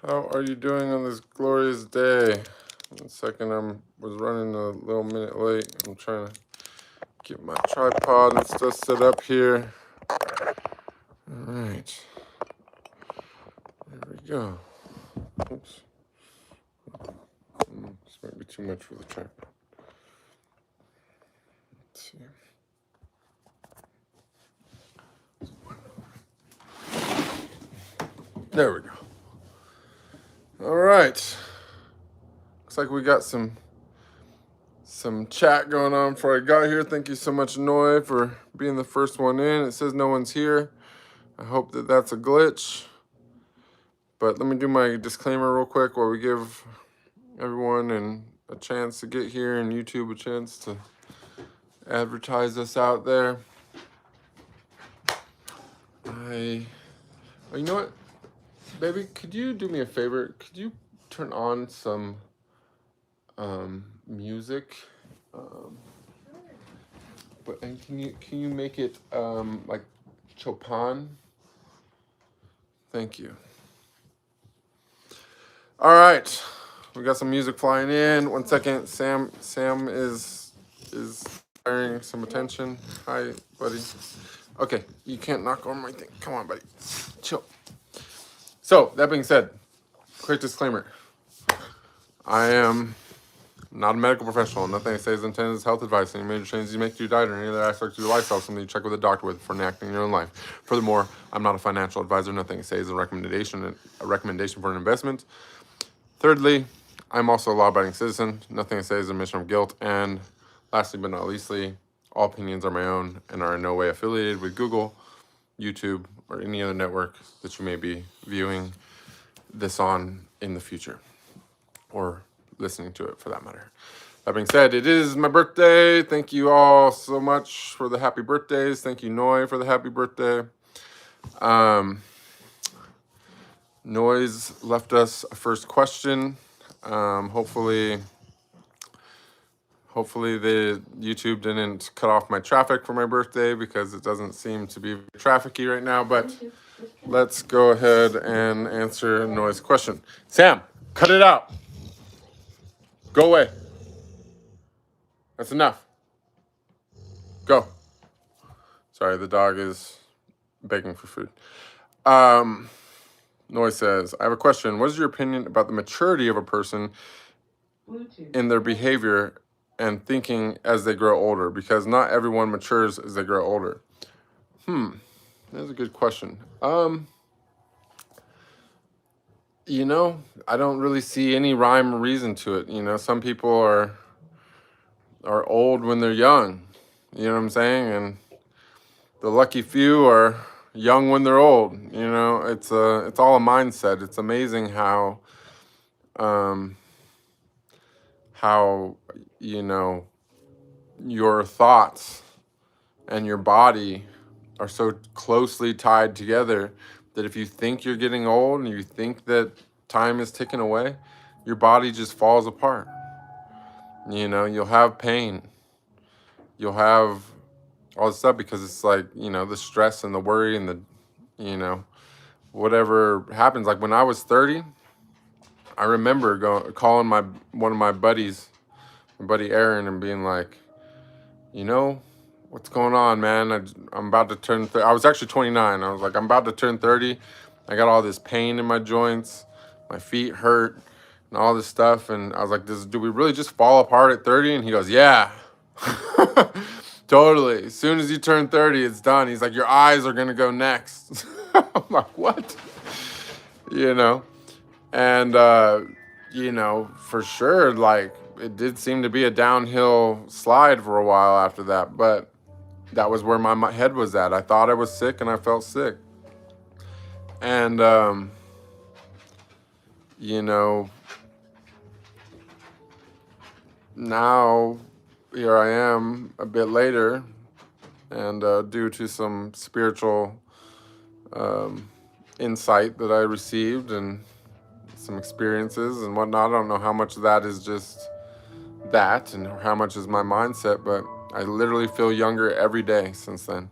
How are you doing on this glorious day? 1 second, was running a little minute late. I'm trying to get my tripod and stuff set up here. All right. There we go. Oops. This might be too much for the tripod. Let's see. There we go. All right. Looks like we got some chat going on before I got here. Thank you so much, Noi, for being the first one in. It says no one's here. I hope that that's a glitch. But let me do my disclaimer real quick while we give everyone a chance to get here and YouTube a chance to advertise us out there. You know what? Baby, could you do me a favor? Could you turn on some music? And can you make it like Chopin? Thank you. All right, we got some music flying in. 1 second, Sam is firing some attention. Hi, buddy. Okay, you can't knock on my thing. Come on, buddy. Chill. So, that being said, quick disclaimer. I am not a medical professional. Nothing I say is intended as health advice. Any major changes you make to your diet or any other aspects of your lifestyle, something you check with a doctor with for enacting in your own life. Furthermore, I'm not a financial advisor. Nothing I say is a recommendation for an investment. Thirdly, I'm also a law-abiding citizen. Nothing I say is a mission of guilt. And lastly but not leastly, all opinions are my own and are in no way affiliated with Google, YouTube, or any other network that you may be viewing this on in the future, or listening to it for that matter. That being said, it is my birthday. Thank you all so much for the happy birthdays. Thank you, Noi, for the happy birthday. Noise left us a first question. Hopefully the YouTube didn't cut off my traffic for my birthday, because it doesn't seem to be trafficky right now. But let's go ahead and answer Noise question. Sam, cut it out. Go away. That's enough. Go. Sorry, the dog is begging for food. Noise says, I have a question. What is your opinion about the maturity of a person in their behavior and thinking as they grow older? Because not everyone matures as they grow older. That's a good question. You know, I don't really see any rhyme or reason to it. You know, some people are old when they're young. You know what I'm saying? And the lucky few are young when they're old. You know, it's all a mindset. It's amazing how you know, your thoughts and your body are so closely tied together that if you think you're getting old and you think that time is ticking away, your body just falls apart. You know, you'll have pain. You'll have all this stuff because it's like, you know, the stress and the worry and the, you know, whatever happens. Like when I was 30, I remember calling one of my buddies, my buddy Aaron, and being like, you know, what's going on, man? I'm about to turn 30. I was actually 29. I was like, I'm about to turn 30. I got all this pain in my joints. My feet hurt and all this stuff. And I was like, do we really just fall apart at 30? And he goes, yeah. Totally. As soon as you turn 30, it's done. He's like, your eyes are going to go next. I'm like, what? You know? And, you know, for sure, like, it did seem to be a downhill slide for a while after that. But that was where my head was at. I thought I was sick and I felt sick. And, you know, now here I am a bit later, and due to some spiritual insight that I received and some experiences and whatnot. I don't know how much of that is just that and how much is my mindset, but I literally feel younger every day since then.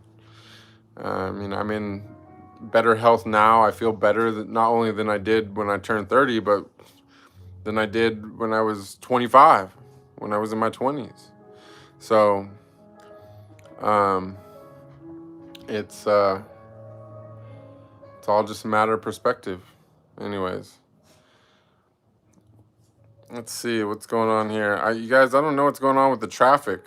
I mean, I'm in better health now. I feel better not only than I did when I turned 30, but than I did when I was 25, when I was in my 20s. So it's all just a matter of perspective. Anyways, let's see what's going on here. You guys, I don't know what's going on with the traffic.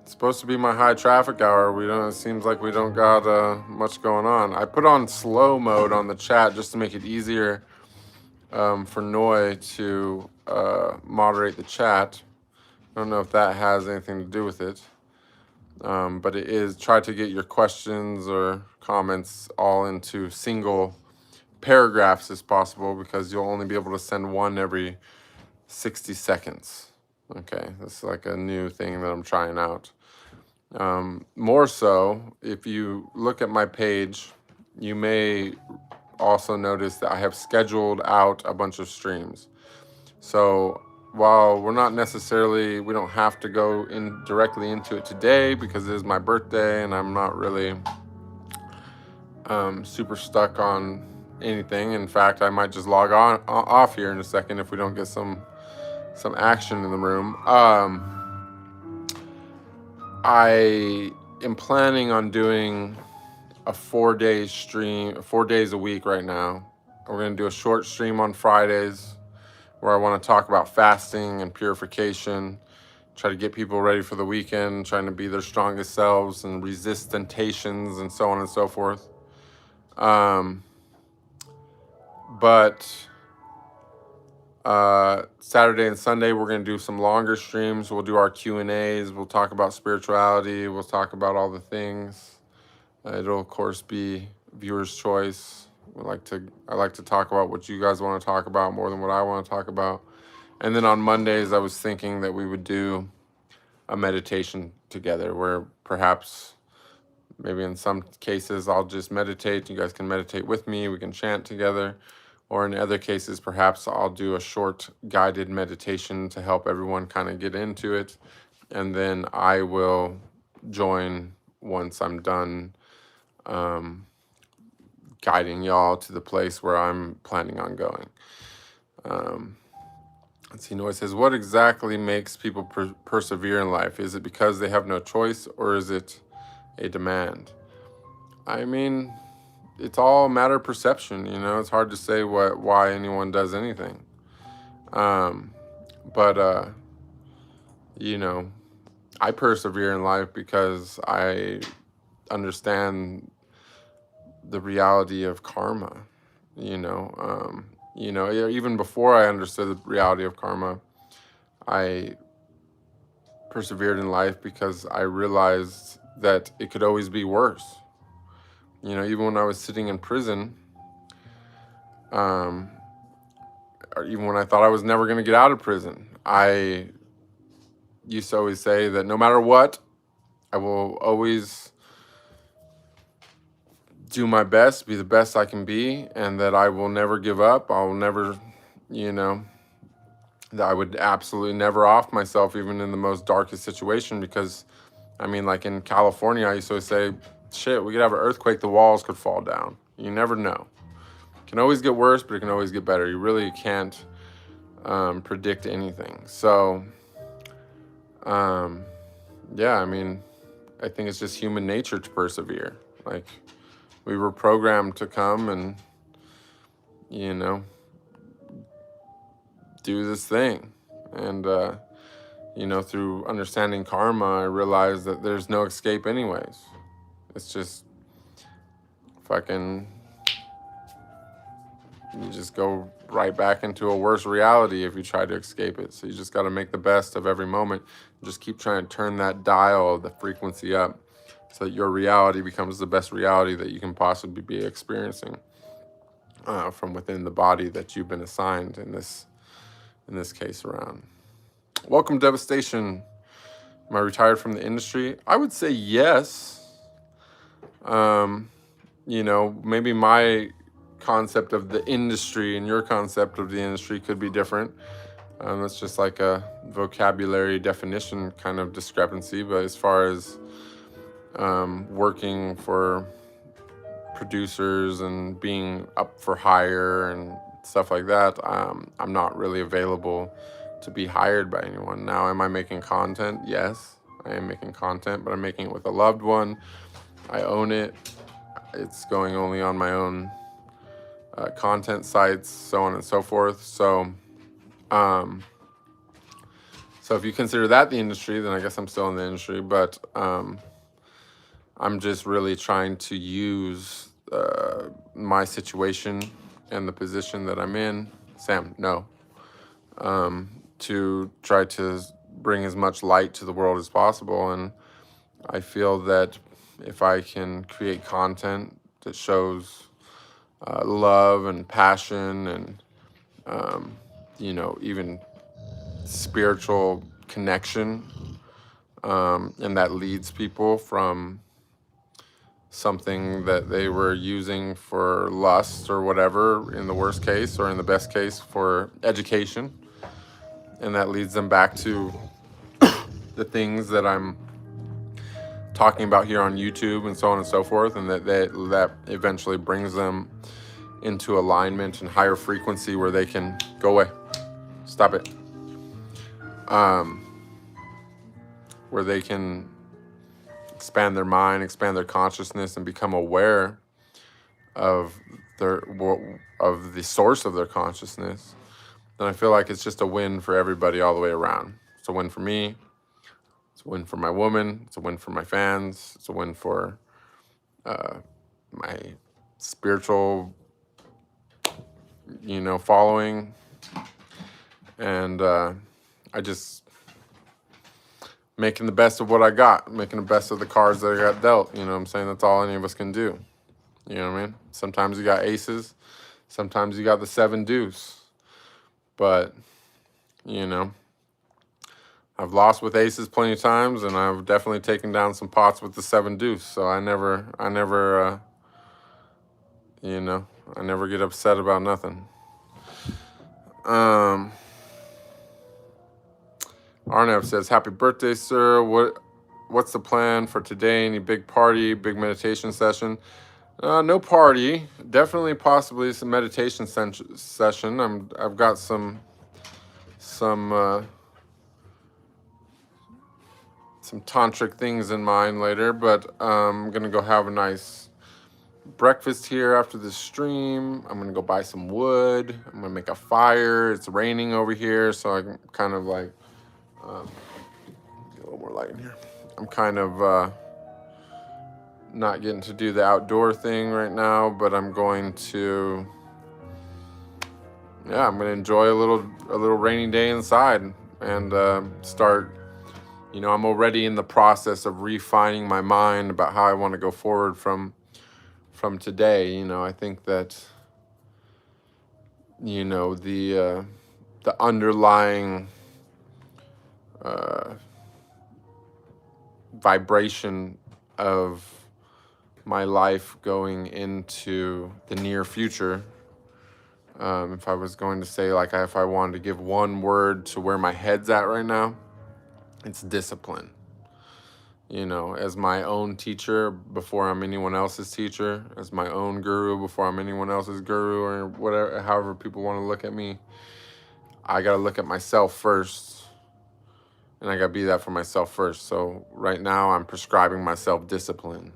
It's supposed to be my high traffic hour. It seems like we don't got much going on. I put on slow mode on the chat just to make it easier for Noi to moderate the chat. I don't know if that has anything to do with it. But it is, try to get your questions or comments all into single paragraphs as possible, because you'll only be able to send one every 60 seconds. Okay, this is like a new thing that I'm trying out. More so, if you look at my page, you may also notice that I have scheduled out a bunch of streams. So while we don't have to go in directly into it today because it is my birthday and I'm not really super stuck on anything. In fact, I might just log off here in a second if we don't get some action in the room. I am planning on doing a 4-day stream, 4 days a week right now. We're going to do a short stream on Fridays where I want to talk about fasting and purification, try to get people ready for the weekend, trying to be their strongest selves and resist temptations and so on and so forth. But Saturday and Sunday, we're going to do some longer streams. We'll do our Q&As. We'll talk about spirituality. We'll talk about all the things. It'll, of course, be viewer's choice. I like to talk about what you guys want to talk about more than what I want to talk about. And then on Mondays, I was thinking that we would do a meditation together where perhaps maybe in some cases I'll just meditate. You guys can meditate with me. We can chant together. Or in other cases, perhaps I'll do a short guided meditation to help everyone kind of get into it. And then I will join once I'm done guiding y'all to the place where I'm planning on going. Let's see, Noah says, what exactly makes people persevere in life? Is it because they have no choice, or is it a demand? I mean, it's all a matter of perception, you know. It's hard to say why anyone does anything. But you know, I persevere in life because I understand the reality of karma, you know. Even before I understood the reality of karma, I persevered in life because I realized that it could always be worse. You know, even when I was sitting in prison, or even when I thought I was never going to get out of prison, I used to always say that no matter what, I will always do my best, be the best I can be, and that I will never give up. I will never, you know, that I would absolutely never off myself, even in the most darkest situation, because, I mean, like in California, I used to always say, shit, we could have an earthquake, the walls could fall down. You never know. It can always get worse, but it can always get better. You really can't predict anything. So, yeah, I mean, I think it's just human nature to persevere. Like, we were programmed to come and, you know, do this thing. And, you know, through understanding karma, I realized that there's no escape anyways. It's just fucking, you just go right back into a worse reality if you try to escape it. So you just got to make the best of every moment. Just keep trying to turn that dial of the frequency up so that your reality becomes the best reality that you can possibly be experiencing from within the body that you've been assigned in this case around. Welcome, Devastation. Am I retired from the industry? I would say yes. You know, maybe my concept of the industry and your concept of the industry could be different. That's just like a vocabulary definition kind of discrepancy. But as far as working for producers and being up for hire and stuff like that, I'm not really available to be hired by anyone. Now, am I making content? Yes, I am making content, but I'm making it with a loved one. I own it. It's going only on my own content sites, so on and so forth. So if you consider that the industry, then I guess I'm still in the industry. But I'm just really trying to use my situation and the position that I'm in, Sam, no, to try to bring as much light to the world as possible. And I feel that if I can create content that shows love and passion and, even spiritual connection, and that leads people from something that they were using for lust or whatever in the worst case, or in the best case for education, and that leads them back to the things that I'm talking about here on YouTube and so on and so forth, and that eventually brings them into alignment and higher frequency where they can go away, stop it, where they can expand their mind, expand their consciousness, and become aware of the source of their consciousness, then I feel like it's just a win for everybody all the way around. It's a win for me. It's a win for my woman. It's a win for my fans. It's a win for my spiritual, following. And I just making the best of what I got, making the best of the cards that I got dealt. You know what I'm saying? That's all any of us can do. You know what I mean? Sometimes you got aces. Sometimes you got the 7 deuce. But, I've lost with aces plenty of times, and I've definitely taken down some pots with the 7 deuce. So I never get upset about nothing. Arnav says, "Happy birthday, sir. What's the plan for today? Any big party, big meditation session?" No party. Definitely, possibly some meditation session. I've got some tantric things in mind later, but I'm gonna go have a nice breakfast here after the stream. I'm gonna go buy some wood. I'm gonna make a fire. It's raining over here, so I'm kind of like get a little more light in here. I'm kind of not getting to do the outdoor thing right now, but I'm going to enjoy a little rainy day inside and start. I'm already in the process of refining my mind about how I want to go forward from today. I think that the underlying vibration of my life going into the near future, if I was going to say, like, if I wanted to give one word to where my head's at right now, it's discipline. As my own teacher before I'm anyone else's teacher, as my own guru before I'm anyone else's guru, or whatever, however people want to look at me, I got to look at myself first, and I got to be that for myself first. So right now I'm prescribing myself discipline.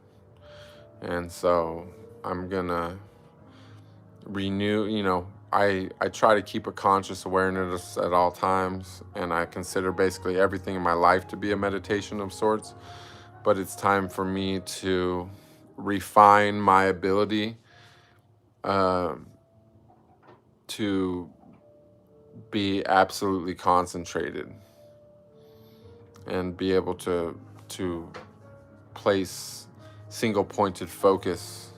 And so I'm going to renew, I try to keep a conscious awareness at all times, and I consider basically everything in my life to be a meditation of sorts. But it's time for me to refine my ability to be absolutely concentrated and be able to place single-pointed focus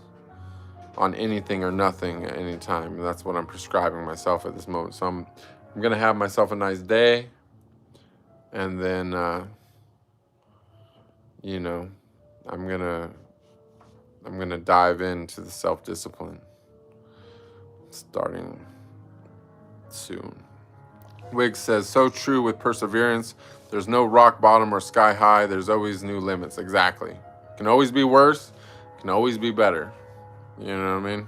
on anything or nothing at any time. And that's what I'm prescribing myself at this moment. So I'm gonna have myself a nice day, and then I'm gonna dive into the self-discipline starting soon. Wiggs says, "So true with perseverance. There's no rock bottom or sky high. There's always new limits." Exactly. Can always be worse. Can always be better. You know what I mean?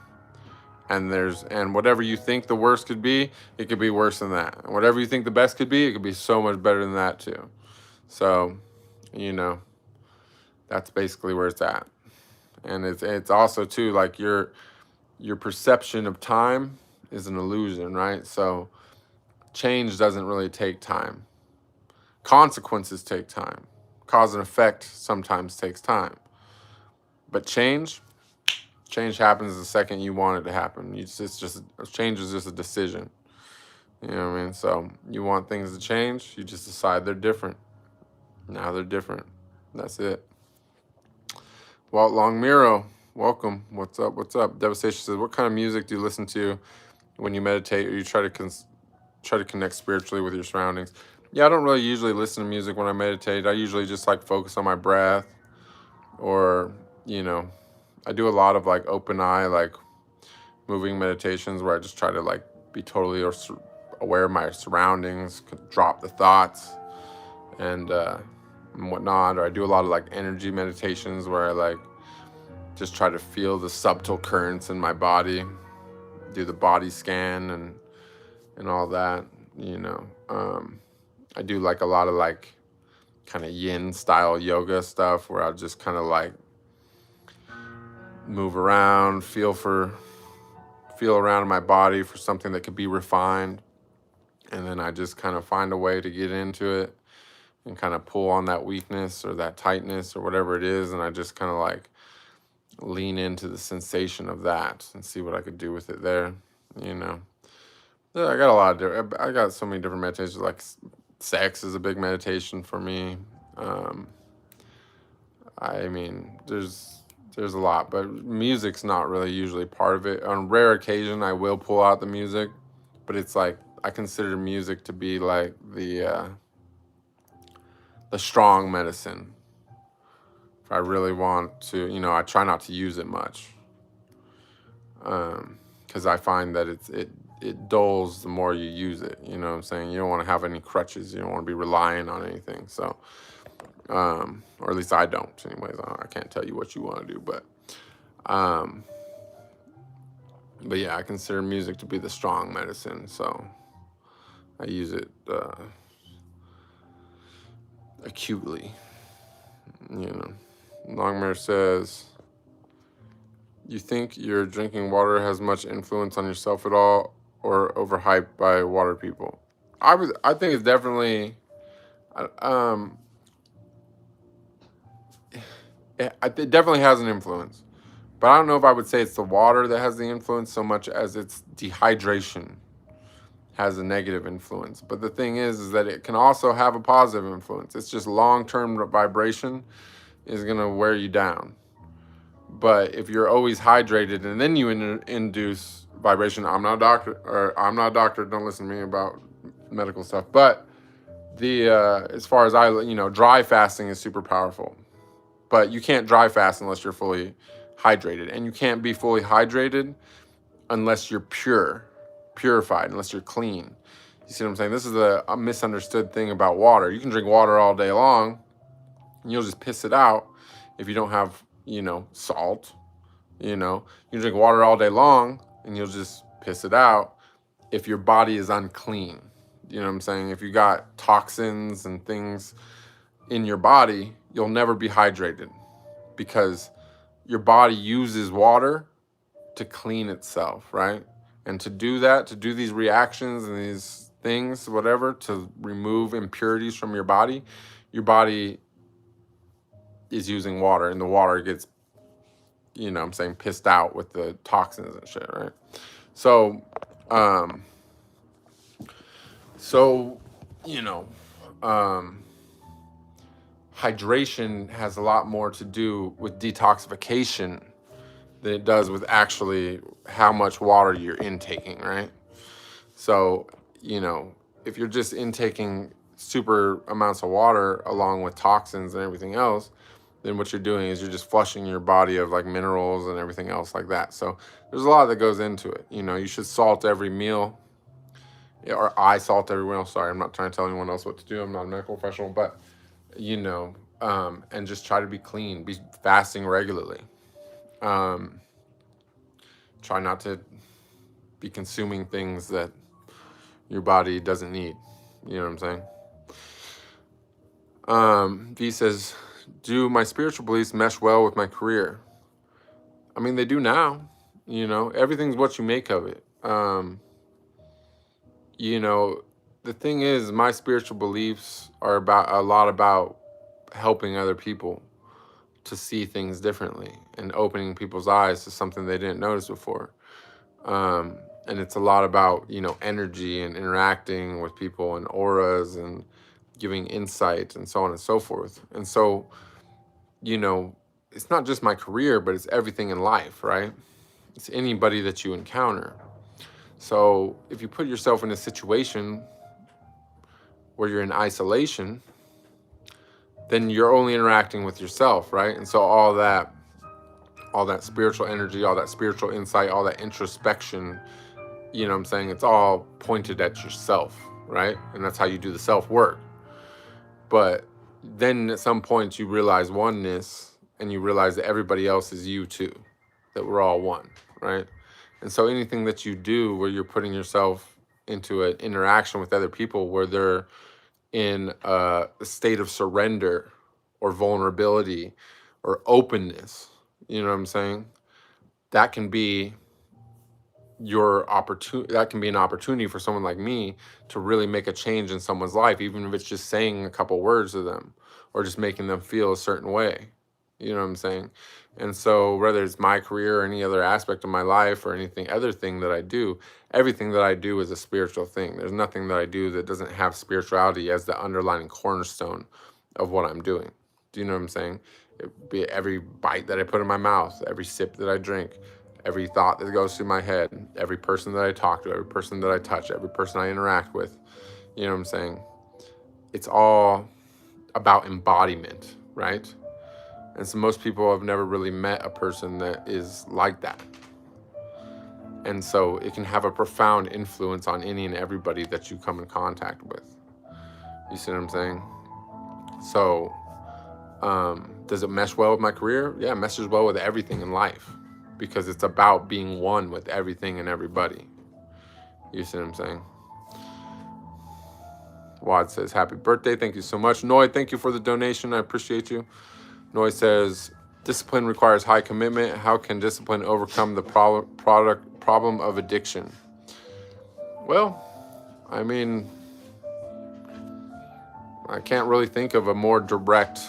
And whatever you think the worst could be, it could be worse than that. And whatever you think the best could be, it could be so much better than that too. So, you know, that's basically where it's at. And it's also too like your perception of time is an illusion, right? So change doesn't really take time. Consequences take time. Cause and effect sometimes takes time. But change happens the second you want it to happen. It's just change is just a decision. You know what I mean? So you want things to change, you just decide they're different. Now they're different. That's it. Walt Longmiro, welcome. What's up? What's up? Devastation says, what kind of music do you listen to when you meditate or you try to connect spiritually with your surroundings? Yeah, I don't really usually listen to music when I meditate. I usually just like focus on my breath, or, you know, I do a lot of like open eye, like moving meditations where I just try to like be totally aware of my surroundings, drop the thoughts and whatnot. Or I do a lot of like energy meditations where I like just try to feel the subtle currents in my body, do the body scan and all that, you know. I do like a lot of like kind of yin style yoga stuff where I'll just kind of like move around, feel around in my body for something that could be refined. And then I just kind of find a way to get into it and kind of pull on that weakness or that tightness or whatever it is. And I just kind of like lean into the sensation of that and see what I could do with it there, you know. I got a lot of different, I got so many different meditations. Like sex is a big meditation for me. I mean, there's a lot, but music's not really usually part of it. On rare occasion, I will pull out the music, but it's like I consider music to be like the strong medicine. If I really want to, you know, I try not to use it much, because I find that it dulls the more you use it. You know what I'm saying? You don't want to have any crutches. You don't want to be relying on anything. So, or at least I don't. Anyways, I can't tell you what you want to do, but yeah, I consider music to be the strong medicine. So I use it acutely. You know, Longmire says, you think your drinking water has much influence on yourself at all, or overhyped by water people? I think it's definitely, it definitely has an influence, but I don't know if I would say it's the water that has the influence so much as it's dehydration has a negative influence. But the thing is that it can also have a positive influence. It's just long-term vibration is gonna wear you down. But if you're always hydrated and then you induce vibration, I'm not a doctor, don't listen to me about medical stuff. But as far as dry fasting is super powerful. But you can't dry fast unless you're fully hydrated. And you can't be fully hydrated unless you're purified, unless you're clean. You see what I'm saying? This is a misunderstood thing about water. You can drink water all day long and you'll just piss it out if you don't have, salt. You can drink water all day long and you'll just piss it out if your body is unclean. You know what I'm saying? If you got toxins and things in your body, you'll never be hydrated because your body uses water to clean itself, right? And to do that, to do these reactions and these things, whatever, to remove impurities from your body is using water, and the water gets, pissed out with the toxins and shit, right? So, hydration has a lot more to do with detoxification than it does with actually how much water you're intaking, right? So, if you're just intaking super amounts of water along with toxins and everything else, then what you're doing is you're just flushing your body of like minerals and everything else like that. So there's a lot that goes into it. You should salt every meal, or I salt every meal. Sorry, I'm not trying to tell anyone else what to do. I'm not a medical professional, but and just try to be clean, be fasting regularly. Try not to be consuming things that your body doesn't need. You know what I'm saying? V says, do my spiritual beliefs mesh well with my career? I mean, they do now. You know, everything's what you make of it. You know, the thing is, my spiritual beliefs are about a lot about helping other people to see things differently and opening people's eyes to something they didn't notice before. And it's a lot about, you know, energy and interacting with people and auras and giving insight and so on and so forth. And so, you know, it's not just my career, but it's everything in life, right? It's anybody that you encounter. So if you put yourself in a situation where you're in isolation, then you're only interacting with yourself, right? And so all that spiritual energy, all that spiritual insight, all that introspection, you know what I'm saying? It's all pointed at yourself, right? And that's how you do the self-work. But then at some point you realize oneness, and you realize that everybody else is you too, that we're all one, right? And so anything that you do where you're putting yourself into an interaction with other people where they're in a state of surrender or vulnerability or openness, you know what I'm saying? That can be your opportunity. That can be an opportunity for someone like me to really make a change in someone's life, even if it's just saying a couple words to them or just making them feel a certain way. You know what I'm saying? And so whether it's my career or any other aspect of my life or anything other thing that I do, everything that I do is a spiritual thing. There's nothing that I do that doesn't have spirituality as the underlying cornerstone of what I'm doing. Do you know what I'm saying? It be every bite that I put in my mouth, every sip that I drink, every thought that goes through my head, every person that I talk to, every person that I touch, every person I interact with. You know what I'm saying? It's all about embodiment, right? And so most people have never really met a person that is like that. And so it can have a profound influence on any and everybody that you come in contact with. You see what I'm saying? So, does it mesh well with my career? Yeah, it meshes well with everything in life because it's about being one with everything and everybody. You see what I'm saying? Wad says, happy birthday. Thank you so much. Noy, thank you for the donation. I appreciate you. Noy says, discipline requires high commitment. How can discipline overcome the problem of addiction? Well, I mean, I can't really think of a more direct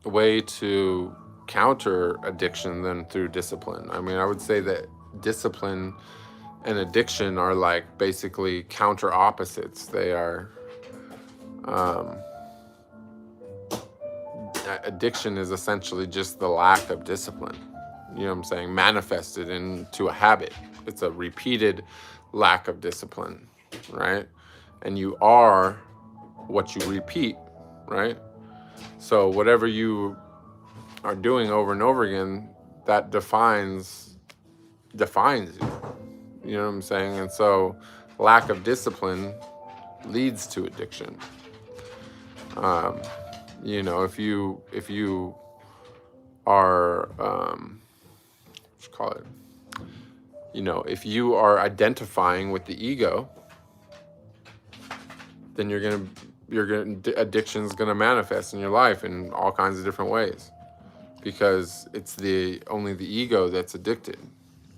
way to counter addiction than through discipline. I mean, I would say that discipline and addiction are like basically counter opposites. They are addiction is essentially just the lack of discipline, you know what I'm saying, manifested into a habit. It's a repeated lack of discipline, right? And you are what you repeat, right? So whatever you are doing over and over again, that defines you. You know what I'm saying? And so lack of discipline leads to addiction. You know, if you are, what you call it? You know, if you are identifying with the ego, then addiction's gonna manifest in your life in all kinds of different ways, because it's only the ego that's addicted.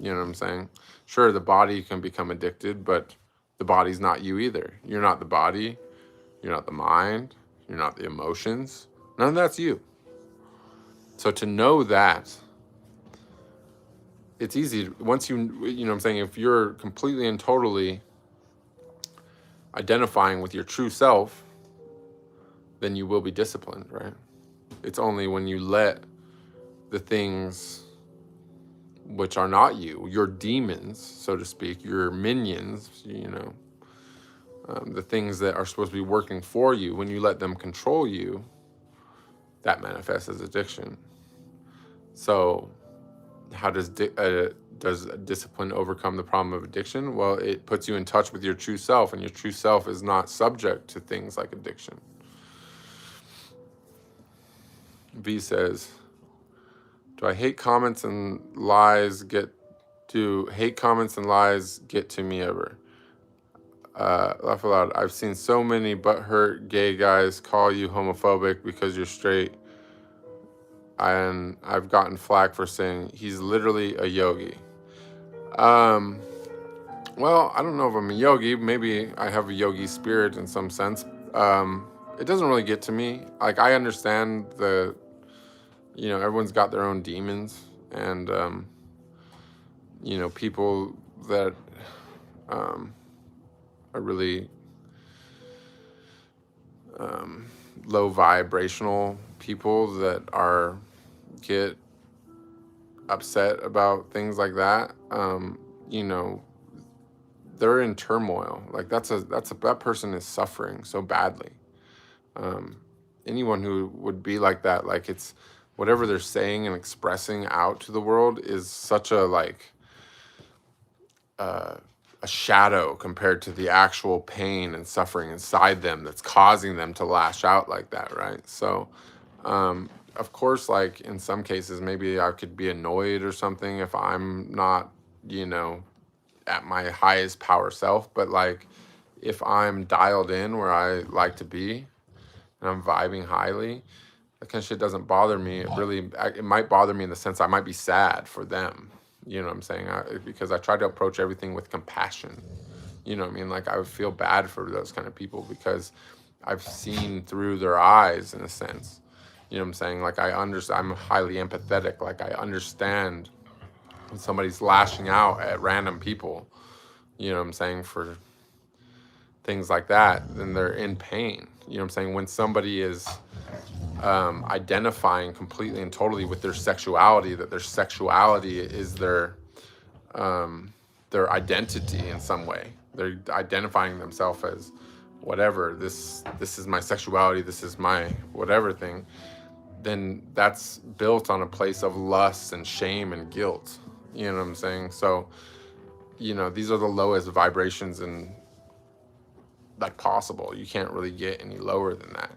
You know what I'm saying? Sure, the body can become addicted, but the body's not you either. You're not the body. You're not the mind. You're not the emotions. None of that's you. So to know that, it's easy. Once you know what I'm saying, if you're completely and totally identifying with your true self, then you will be disciplined, right? It's only when you let the things which are not you, your demons, so to speak, your minions, you know, the things that are supposed to be working for you, when you let them control you, that manifests as addiction. So how does discipline overcome the problem of addiction? Well, it puts you in touch with your true self, and your true self is not subject to things like addiction. V says, Do hate comments and lies get to me ever? Laugh aloud. I've seen so many butthurt gay guys call you homophobic because you're straight, and I've gotten flack for saying he's literally a yogi. Well, I don't know if I'm a yogi. Maybe I have a yogi spirit in some sense. It doesn't really get to me. Like, I understand everyone's got their own demons, and people that are really low vibrational people that get upset about things like that. They're in turmoil. Like, that person is suffering so badly. Anyone who would be like that, like, it's whatever they're saying and expressing out to the world is such a shadow compared to the actual pain and suffering inside them that's causing them to lash out like that, right? So, of course, like, in some cases, maybe I could be annoyed or something if I'm not, at my highest power self. But, like, if I'm dialed in where I like to be and I'm vibing highly, that kind of shit doesn't bother me. It might bother me in the sense I might be sad for them. You know what I'm saying? Because I try to approach everything with compassion. You know what I mean? Like, I would feel bad for those kind of people because I've seen through their eyes, in a sense. You know what I'm saying? Like, I'm highly empathetic. Like, I understand when somebody's lashing out at random people, you know what I'm saying, for things like that, then they're in pain. You know what I'm saying? When somebody is identifying completely and totally with their sexuality, that their sexuality is their identity in some way. They're identifying themselves as whatever, this is my sexuality, this is my whatever thing, then that's built on a place of lust and shame and guilt. You know what I'm saying? So, these are the lowest vibrations and like possible. You can't really get any lower than that.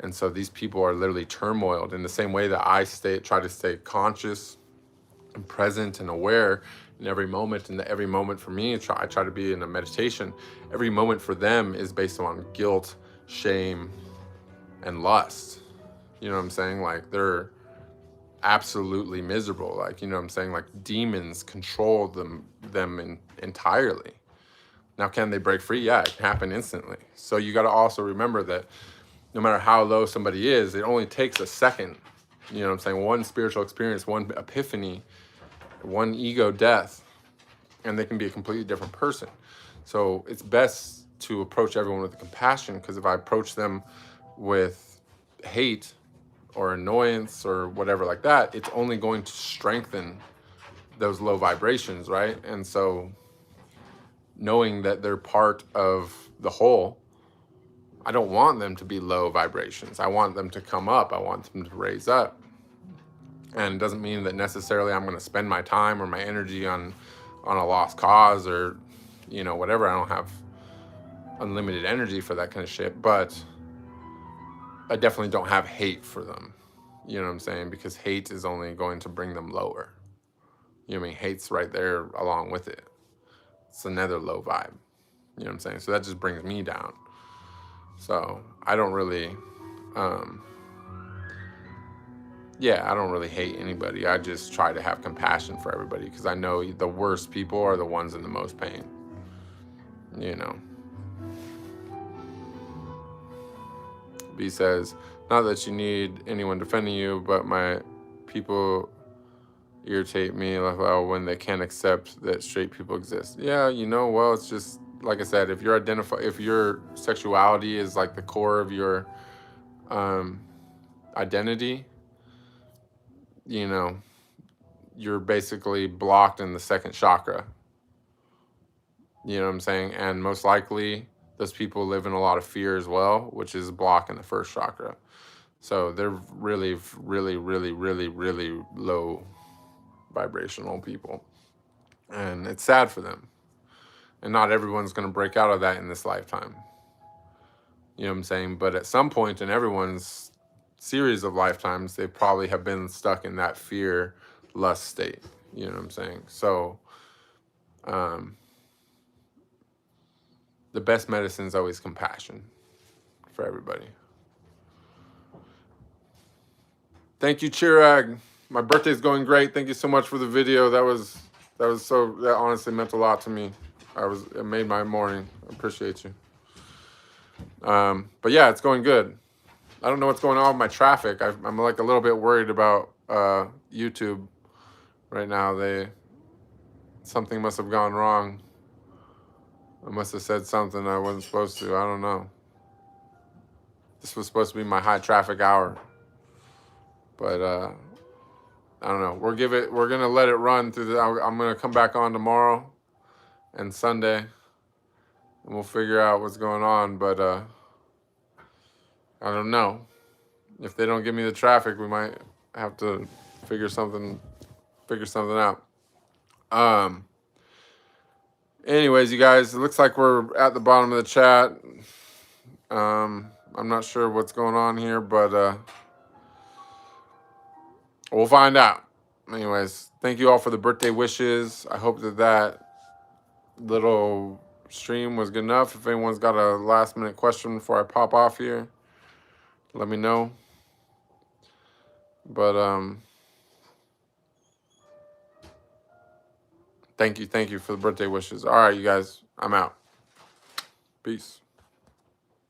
And so these people are literally turmoiled in the same way that I try to stay conscious and present and aware in every moment. And every moment for me, I try to be in a meditation. Every moment for them is based on guilt, shame, and lust. You know what I'm saying? Like, they're absolutely miserable. Like, you know what I'm saying? Like, demons control them entirely. Now, can they break free? Yeah, it can happen instantly. So you got to also remember that no matter how low somebody is, it only takes a second. You know what I'm saying? One spiritual experience, one epiphany, one ego death, and they can be a completely different person. So it's best to approach everyone with compassion, because if I approach them with hate or annoyance or whatever like that, it's only going to strengthen those low vibrations, right? And so knowing that they're part of the whole, I don't want them to be low vibrations. I want them to come up. I want them to raise up. And it doesn't mean that necessarily I'm going to spend my time or my energy on a lost cause or, whatever. I don't have unlimited energy for that kind of shit. But I definitely don't have hate for them. You know what I'm saying? Because hate is only going to bring them lower. You know what I mean? Hate's right there along with it. It's another low vibe. You know what I'm saying? So that just brings me down. So I don't really, I don't really hate anybody. I just try to have compassion for everybody, because I know the worst people are the ones in the most pain. B says, not that you need anyone defending you, but my people irritate me when they can't accept that straight people exist. Yeah, well, it's just, like I said, if your sexuality is like the core of your identity, you're basically blocked in the second chakra. You know what I'm saying? And most likely those people live in a lot of fear as well, which is blocked in the first chakra. So they're really, really, really, really, really low vibrational people. And it's sad for them. And not everyone's going to break out of that in this lifetime. You know what I'm saying? But at some point in everyone's series of lifetimes, they probably have been stuck in that fear, lust state. You know what I'm saying? So, the best medicine is always compassion for everybody. Thank you, Chirag. My birthday's going great. Thank you so much for the video. That honestly meant a lot to me. It made my morning. I appreciate you. But yeah, it's going good. I don't know what's going on with my traffic. I'm like a little bit worried about YouTube right now. Something must have gone wrong. I must have said something I wasn't supposed to. I don't know. This was supposed to be my high traffic hour. But I don't know. We're gonna let it run through I'm gonna come back on tomorrow and Sunday, and we'll figure out what's going on. But I don't know. If they don't give me the traffic, we might have to figure something out. Anyways, you guys, it looks like we're at the bottom of the chat. I'm not sure what's going on here, but we'll find out. Anyways, thank you all for the birthday wishes. I hope that little stream was good enough. If anyone's got a last minute question before I pop off here, let me know. But thank you for the birthday wishes. All right, you guys, I'm out. Peace.